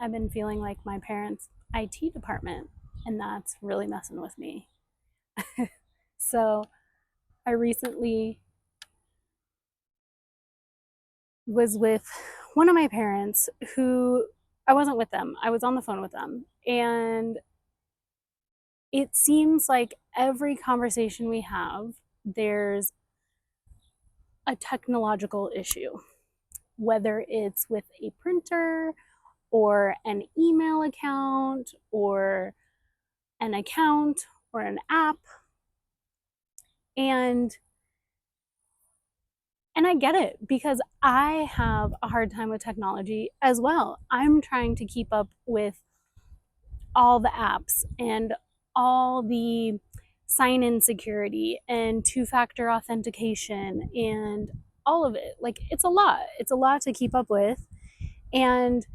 I've been feeling like my parents' IT department, and that's really messing with me. So I recently was with one of my parents who I wasn't with them, I was on the phone with them. And it seems like every conversation we have, there's a technological issue, whether it's with a printer or an email account or an account or an app. And and I get it because I have a hard time with technology as well. I'm trying to keep up with all the apps and all the sign in security and two factor authentication and all of it. Like, it's a lot. It's a lot to keep up with. And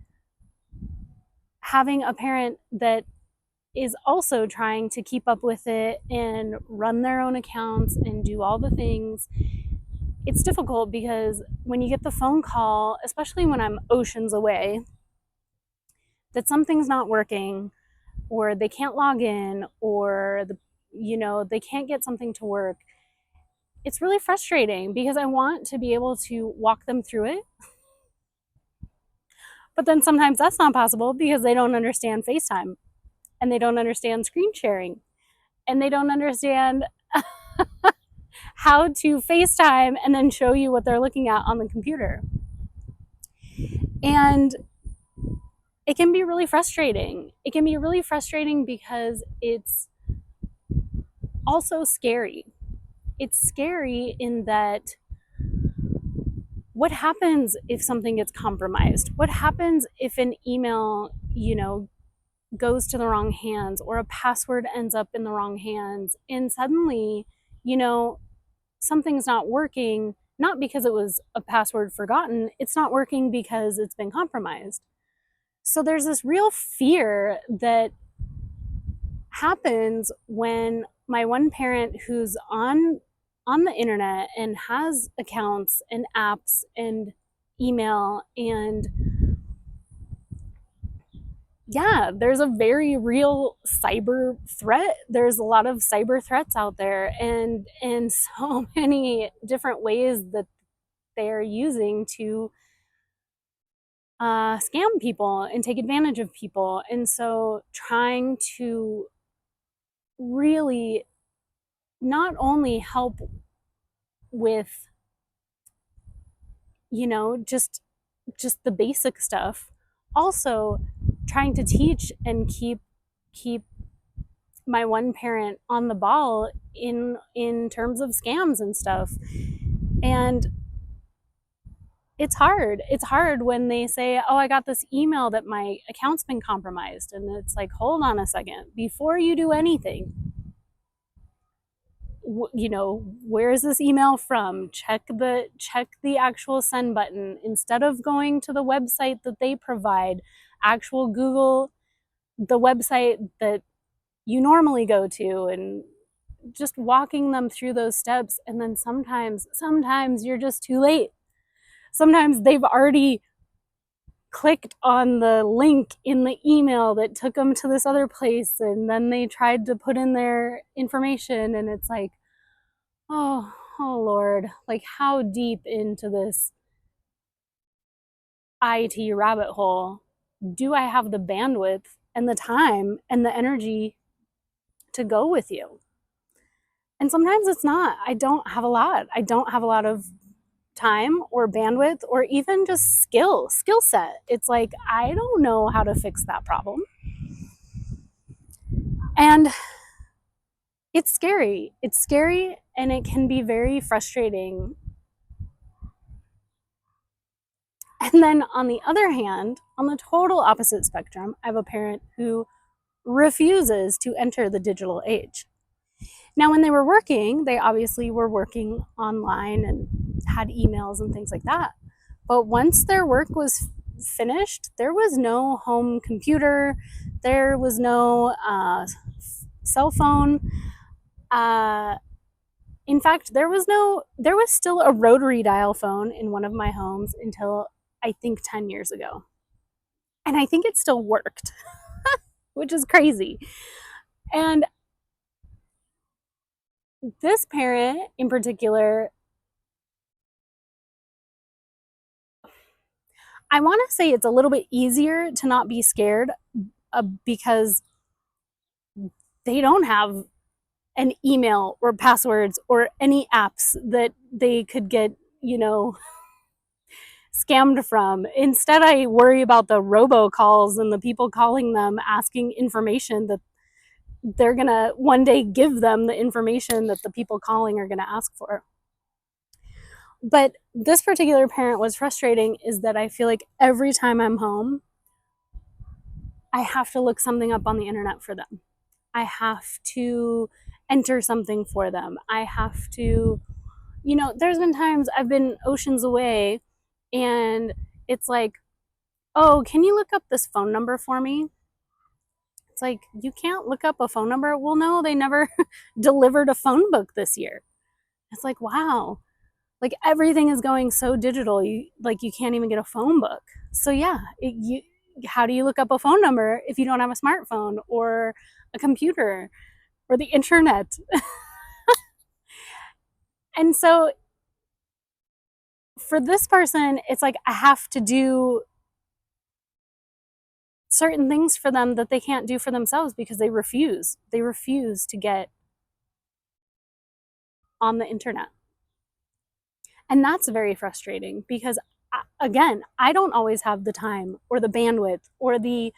having a parent that is also trying to keep up with it and run their own accounts and do all the things, it's difficult because when you get the phone call, especially when I'm oceans away, that something's not working or they can't log in or they can't get something to work. It's really frustrating because I want to be able to walk them through it. But then sometimes that's not possible because they don't understand FaceTime and they don't understand screen sharing and they don't understand how to FaceTime and then show you what they're looking at on the computer. And it can be really frustrating. It can be really frustrating because it's also scary. It's scary in that what happens if something gets compromised? What happens if an email, goes to the wrong hands or a password ends up in the wrong hands and suddenly, you know, something's not working, not because it was a password forgotten, it's not working because it's been compromised. So there's this real fear that happens when my one parent who's on the internet and has accounts and apps and email and yeah, there's a very real cyber threat. There's a lot of cyber threats out there and so many different ways that they're using to scam people and take advantage of people. And so trying to really not only help with, just the basic stuff, also trying to teach and keep my one parent on the ball in terms of scams and stuff. And it's hard when they say, oh, I got this email that my account's been compromised, and it's like, hold on a second, before you do anything, where is this email from? Check the actual send button instead of going to the website that they provide. Actual Google the website that you normally go to, and just walking them through those steps. And then sometimes you're just too late. Sometimes they've already clicked on the link in the email that took them to this other place, and then they tried to put in their information, and it's like, oh Lord, like, how deep into this IT rabbit hole do I have the bandwidth and the time and the energy to go with you? And sometimes it's not. I don't have a lot. I don't have a lot of time or bandwidth or even just skill set. It's like, I don't know how to fix that problem. And it's scary. It's scary and it can be very frustrating. And then on the other hand, on the total opposite spectrum, I have a parent who refuses to enter the digital age. Now, when they were working, they obviously were working online and had emails and things like that. But once their work was finished, there was no home computer, there was no cell phone. In fact, there was still a rotary dial phone in one of my homes until I think 10 years ago. And I think it still worked, which is crazy. And this parent in particular, I want to say it's a little bit easier to not be scared because they don't have an email or passwords or any apps that they could get, scammed from. Instead, I worry about the robocalls and the people calling them asking information that they're going to one day give them the information that the people calling are going to ask for. But this particular parent, what's frustrating is that I feel like every time I'm home, I have to look something up on the internet for them. I have to enter something for them. I have to, there's been times I've been oceans away and it's like, oh, can you look up this phone number for me? It's like, you can't look up a phone number. Well, no, they never delivered a phone book this year. It's like, wow, like everything is going so digital. You can't even get a phone book. So yeah, how do you look up a phone number if you don't have a smartphone or a computer or the internet? And so for this person, it's like I have to do certain things for them that they can't do for themselves because they refuse. They refuse to get on the internet. And that's very frustrating because, again, I don't always have the time or the bandwidth or the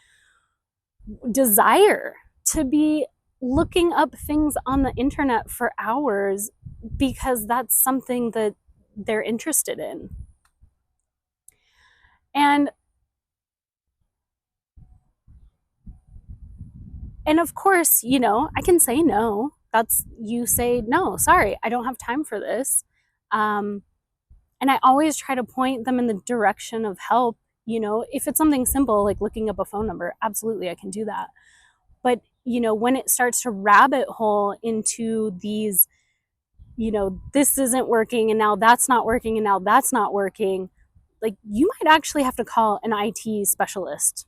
desire to be looking up things on the internet for hours because that's something that they're interested in. And of course, I can say no. That's, you say no, sorry, I don't have time for this. And I always try to point them in the direction of help. If it's something simple like looking up a phone number, absolutely I can do that. But when it starts to rabbit hole into these, this isn't working and now that's not working and now that's not working, like you might actually have to call an IT specialist.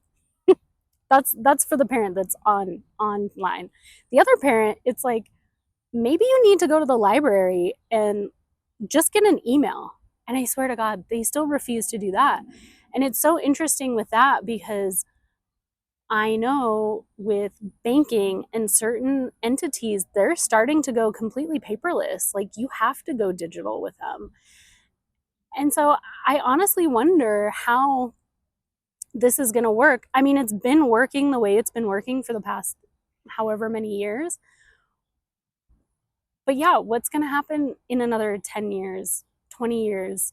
That's for the parent that's online. The other parent, it's like, maybe you need to go to the library and just get an email. And I swear to God, they still refuse to do that. And it's so interesting with that because I know with banking and certain entities, they're starting to go completely paperless. Like you have to go digital with them. And so I honestly wonder how this is going to work. I mean, it's been working the way it's been working for the past however many years. But yeah, what's going to happen in another 10 years, 20 years?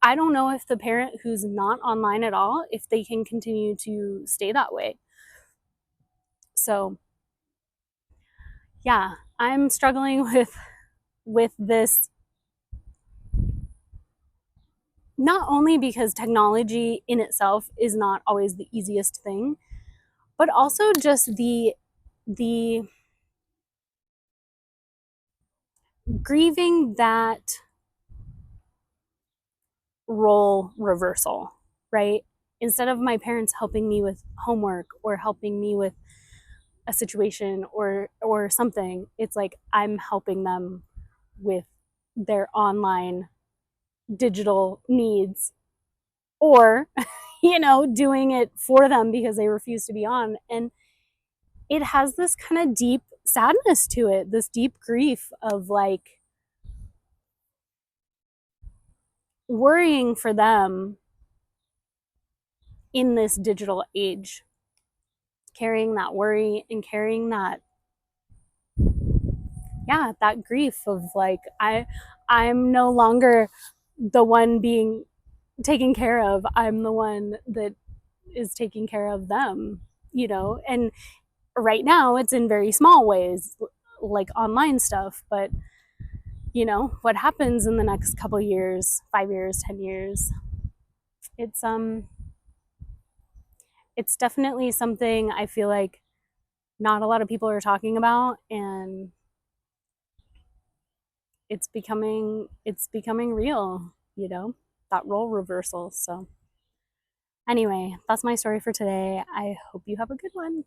I don't know if the parent who's not online at all, if they can continue to stay that way. So, yeah, I'm struggling with this, not only because technology in itself is not always the easiest thing, but also just the grieving that role reversal, right? Instead of my parents helping me with homework or helping me with a situation or something, it's like I'm helping them with their online digital needs, or doing it for them because they refuse to be on. And it has this kind of deep sadness to it, this deep grief of like worrying for them in this digital age, carrying that worry and carrying that, yeah, that grief of like, I'm no longer the one being taken care of. I'm the one that is taking care of them, and right now it's in very small ways, like online stuff. But what happens in the next couple years, 5 years, 10 years, it's it's definitely something I feel like not a lot of people are talking about, and it's becoming real, that role reversal. So Anyway, that's my story for today. I hope you have a good one.